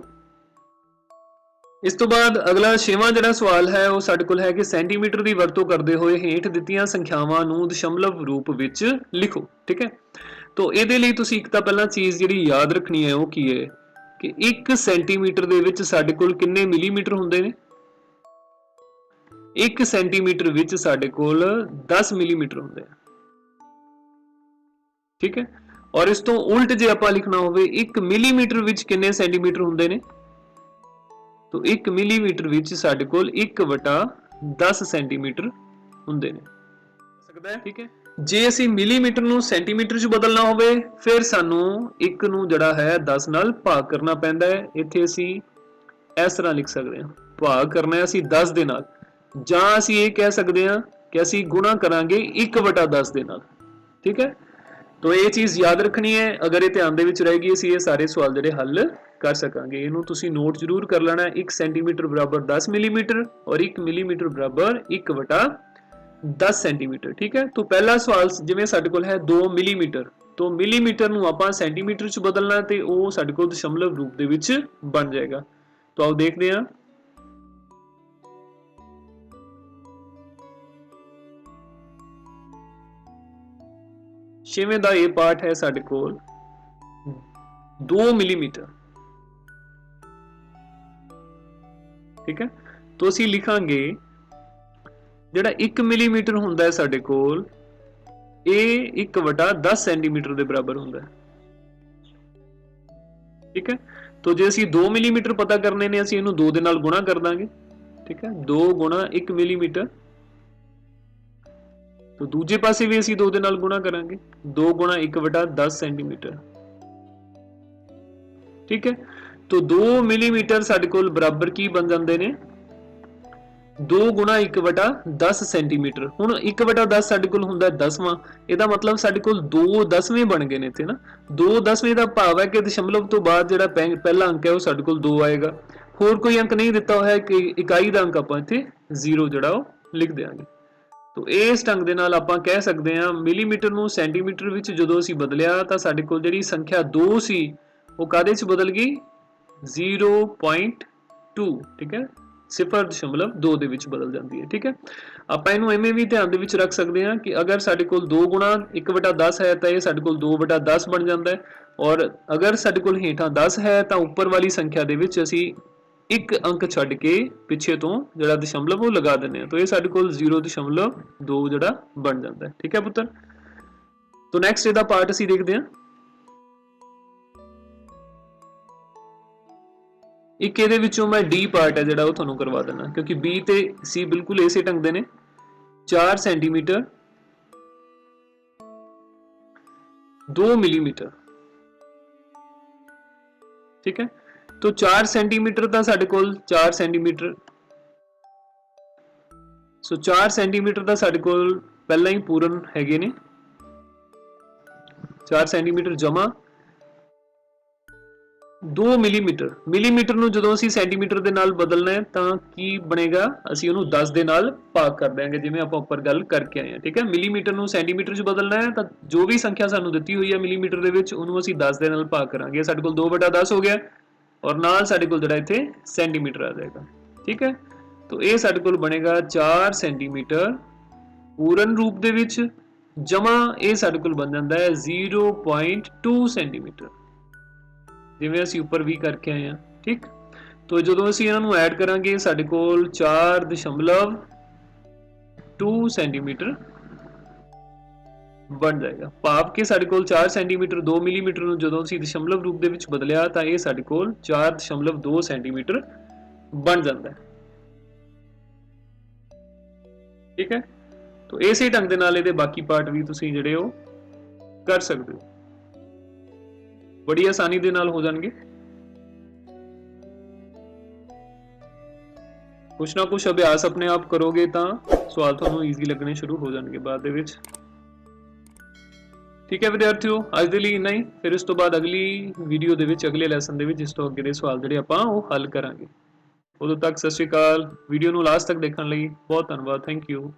ਇਸ ਤੋਂ ਬਾਅਦ ਅਗਲਾ 6ਵਾਂ ਜਿਹੜਾ ਸਵਾਲ ਹੈ ਉਹ ਸਾਡੇ ਕੋਲ ਹੈ ਕਿ ਸੈਂਟੀਮੀਟਰ ਦੀ ਵਰਤੋਂ ਕਰਦੇ ਹੋਏ ਹੇਠ ਦਿੱਤੀਆਂ ਸੰਖਿਆਵਾਂ ਨੂੰ ਦਸ਼ਮਲਵ ਰੂਪ ਵਿੱਚ ਲਿਖੋ, ਠੀਕ ਹੈ। तो ਇਹਦੇ ਲਈ ਤੁਸੀਂ ਇੱਕ ਤਾਂ ਪਹਿਲਾਂ ਚੀਜ਼ ਜਿਹੜੀ ਯਾਦ ਰੱਖਣੀ ਹੈ ਉਹ ਕੀ ਹੈ ਕਿ 1 ਸੈਂਟੀਮੀਟਰ ਦੇ ਵਿੱਚ ਸਾਡੇ ਕੋਲ ਕਿੰਨੇ ਮਿਲੀਮੀਟਰ ਹੁੰਦੇ ਨੇ। 1 ਸੈਂਟੀਮੀਟਰ ਵਿੱਚ ਸਾਡੇ ਕੋਲ 10 ਮਿਲੀਮੀਟਰ ਹੁੰਦੇ ਆ, ਠੀਕ ਹੈ। ਔਰ ਇਸ ਤੋਂ ਉਲਟ ਜੇ ਆਪਾਂ ਲਿਖਣਾ ਹੋਵੇ 1 ਮਿਲੀਮੀਟਰ ਵਿੱਚ ਕਿੰਨੇ ਸੈਂਟੀਮੀਟਰ ਹੁੰਦੇ ਨੇ, तो 1 मिलीमीटर विच साडे कोल 1/10 सेंटीमीटर हुंदे ने, सकदा है, ठीक है। जे असी मिलीमीटर नूं सेंटीमीटर च बदलना होवे फिर सानू 1 नूं जिहड़ा है 10 नाल भाग करना पैंदा है। इत्थे असी इस तरह लिख सकदे हां, भाग करना है असी 10 दे नाल, जां असी ये कह सकदे हां कि असी गुणा करांगे 1/10 दे नाल, ठीक है। तो ये चीज याद रखनी है, अगर ये ध्यान दे विच रहेगी असी ये सारे सवाल जिहड़े हल कर सकांगे। इनू तुसी नोट जरूर कर लेना है। 1 सेंटीमीटर बराबर 10 मिलीमीटर और 1 मिलीमीटर बराबर 1/10 सेंटीमीटर, ठीक है। तो पहला सवाल जिवें साडे कोल है 2 मिलीमीटर, तो मिलीमीटर नूं आपां सेंटीमीटर च बदलना ते ओह साडे कोल दशमलव रूप दे विच बन जाएगा। तो आओ देखदे हां। छेवें दा ये पार्ट है साडे कोल 2 मिलीमीटर, ठीक है। तो असी लिखांगे जिहड़ा 1 मिलीमीटर हुंदा है साडे कोल ये 1/10 सेंटीमीटर के बराबर हुंदा है, ठीक है। तो जे असी 2 मिलीमीटर पता करने ने असी इहनूं 2 दे नाल गुणा कर दांगे, ठीक है। 2 गुणा 1 मिलीमीटर, तो दूजे पासे भी असी 2 दे नाल गुणा करांगे, 2 गुणा 1/10 सेंटीमीटर, ठीक है। तो 2 मिलीमीटर साडे कोल बराबर की बन जाते हैं 2 गुणा 1/10 सेंटीमीटर। हुण 1/10 साडे कोल हुंदा 10वां, इहदा मतलब साडे कोल 2 10वें बन गए ने इत्थे ना। 2 10वें दा भाव है कि दशमलव तो बाद जिहड़ा पहला अंक है वो साडे कोल 2 आएगा, होर कोई अंक नहीं दिता होया कि इकाई दा अंक आपां इत्थे 0 जिहड़ा वो लिख देंगे। तो इस ढंग दे नाल आपां कह सकदे हां मिलीमीटर नूं सेंटीमीटर विच जदों असीं बदलिया तां साडे कोल जिहड़ी संख्या 2 सी वो काहदे च बदल गई 0.2, ठीक है। 0.2 ਦੇ ਵਿੱਚ ਬਦਲ ਜਾਂਦੀ ਹੈ। ਠੀਕ ਹੈ, ਆਪਾਂ ਇਹਨੂੰ ਐਵੇਂ ਵੀ ਧਿਆਨ ਦੇ ਵਿੱਚ ਰੱਖ ਸਕਦੇ ਹਾਂ ਕਿ ਅਗਰ ਸਾਡੇ ਕੋਲ 2 ਗੁਣਾ 1/10 ਹੈ ਤਾਂ ਇਹ ਸਾਡੇ ਕੋਲ 2/10 ਬਣ ਜਾਂਦਾ ਹੈ, ਔਰ ਅਗਰ ਸਾਡੇ ਕੋਲ ਹੇਠਾਂ 10 ਹੈ ਤਾਂ ਉੱਪਰ ਵਾਲੀ ਸੰਖਿਆ ਦੇ ਵਿੱਚ ਅਸੀਂ ਇੱਕ ਅੰਕ ਛੱਡ ਕੇ ਪਿੱਛੇ ਤੋਂ ਜਿਹੜਾ ਦਸ਼ਮਲਵ ਉਹ ਲਗਾ ਦਿੰਦੇ ਹਾਂ, ਤਾਂ ਇਹ ਸਾਡੇ ਕੋਲ 0.2 ਜਿਹੜਾ ਬਣ ਜਾਂਦਾ ਹੈ। ਠੀਕ ਹੈ ਪੁੱਤਰ, तो नेक्स्ट ਇਹਦਾ ਪਾर्ट ਅਸੀਂ देखते हैं। एक ਇਹਦੇ ਵਿੱਚੋਂ मैं डी पार्ट है ਜਿਹੜਾ ਉਹ ਤੁਹਾਨੂੰ ਕਰਵਾ ਦੇਣਾ, क्योंकि बी ਤੇ सी बिल्कुल ਇਸੇ ढंग ਦੇ ਨੇ। 4 सेंटीमीटर 2 मिलीमीटर। ठीक है, तो 4 सेंटीमीटर ਦਾ ਸਾਡੇ ਕੋਲ 4 सेंटीमीटर, सो 4 सेंटीमीटर ਦਾ ਸਾਡੇ ਕੋਲ ਪਹਿਲਾਂ ਹੀ ਪੂਰਨ ਹੈਗੇ ਨੇ। 4 सेंटीमीटर जमा 2 मिलीमीटर। मिलीमीटर ਨੂੰ ਜਦੋਂ ਅਸੀਂ ਸੈਂਟੀਮੀਟਰ ਦੇ ਨਾਲ ਬਦਲਣਾ ਹੈ ਤਾਂ ਕੀ ਬਣੇਗਾ, ਅਸੀਂ ਉਹਨੂੰ 10 ਦੇ ਨਾਲ ਭਾਗ ਕਰ ਦਿਆਂਗੇ, ਜਿਵੇਂ ਆਪਾਂ ਉੱਪਰ ਗੱਲ ਕਰਕੇ ਆਏ ਹਾਂ। ਠੀਕ ਹੈ, ਮਿਲੀਮੀਟਰ ਨੂੰ ਸੈਂਟੀਮੀਟਰ 'ਚ ਬਦਲਣਾ ਹੈ ਤਾਂ ਜੋ ਵੀ ਸੰਖਿਆ ਸਾਨੂੰ ਦਿੱਤੀ ਹੋਈ ਹੈ ਮਿਲੀਮੀਟਰ ਦੇ ਵਿੱਚ ਉਹਨੂੰ ਅਸੀਂ 10 ਦੇ ਨਾਲ ਭਾਗ ਕਰਾਂਗੇ। ਸਾਡੇ ਕੋਲ 2/10 ਹੋ ਗਿਆ, ਔਰ ਨਾਲ ਸਾਡੇ ਕੋਲ ਜਿਹੜਾ ਇੱਥੇ ਸੈਂਟੀਮੀਟਰ ਆ ਜਾਏਗਾ। ਠੀਕ ਹੈ, तो ਇਹ ਸਾਡੇ ਕੋਲ ਬਣੇਗਾ 4 सेंटीमीटर ਪੂਰਨ ਰੂਪ ਦੇ ਵਿੱਚ जमा ਇਹ ਸਾਡੇ ਕੋਲ ਬਣ ਜਾਂਦਾ ਹੈ 0.2 सेंटीमीटर, ਜਿਵੇਂ ਅਸੀਂ ਉੱਪਰ ਵੀ ਕਰਕੇ ਆਏ ਹਾਂ। ਠੀਕ, तो ਜਦੋਂ ਅਸੀਂ ਇਹਨਾਂ ਨੂੰ ਐਡ ਕਰਾਂਗੇ ਸਾਡੇ ਕੋਲ 4.2 सेंटीमीटर ਬਣ ਜਾਏਗਾ। ਭਾਵ ਕਿ ਸਾਡੇ ਕੋਲ 4 सेंटीमीटर 2 मिलीमीटर ਨੂੰ ਜਦੋਂ ਅਸੀਂ ਦਸ਼ਮਲਵ ਰੂਪ ਦੇ ਵਿੱਚ ਬਦਲਿਆ ਤਾਂ ਇਹ ਸਾਡੇ ਕੋਲ 4.2 सेंटीमीटर ਬਣ ਜਾਂਦਾ ਹੈ। ठीक है, तो ਇਸੇ ਢੰਗ ਦੇ ਨਾਲ ਇਹਦੇ ਬਾਕੀ ਪਾਰਟ ਵੀ ਤੁਸੀਂ ਜਿਹੜੇ ਉਹ ਕਰ ਸਕਦੇ ਹੋ, ਬੜੀ ਆਸਾਨੀ ਦੇ ਨਾਲ ਹੋ ਜਾਣਗੇ। ਕੁਛ ਨਾ ਕੁਛ ਅਭਿਆਸ ਆਪਣੇ ਆਪ ਕਰੋਗੇ ਤਾਂ ਸਵਾਲ ਤੁਹਾਨੂੰ ਈਜ਼ੀ ਲੱਗਣੇ ਸ਼ੁਰੂ ਹੋ ਜਾਣਗੇ ਬਾਅਦ ਦੇ ਵਿੱਚ। ਠੀਕ ਹੈ ਵਿਦਿਆਰਥੀਓ, ਅੱਜ ਦੇ ਲਈ ਇੰਨਾ ਹੀ। ਫਿਰ ਇਸ ਤੋਂ ਬਾਅਦ ਅਗਲੀ ਵੀਡੀਓ ਦੇ ਵਿੱਚ, ਅਗਲੇ ਲੈਸਨ ਦੇ ਵਿੱਚ ਇਸ ਤੋਂ ਅੱਗੇ ਦੇ ਸਵਾਲ ਜਿਹੜੇ ਆਪਾਂ ਉਹ ਹੱਲ ਕਰਾਂਗੇ। ਉਦੋਂ ਤੱਕ ਸਤਿ ਸ਼੍ਰੀ ਅਕਾਲ। ਵੀਡੀਓ ਨੂੰ ਲਾਸਟ ਤੱਕ ਦੇਖਣ ਲਈ ਬਹੁਤ ਧੰਨਵਾਦ। Thank you.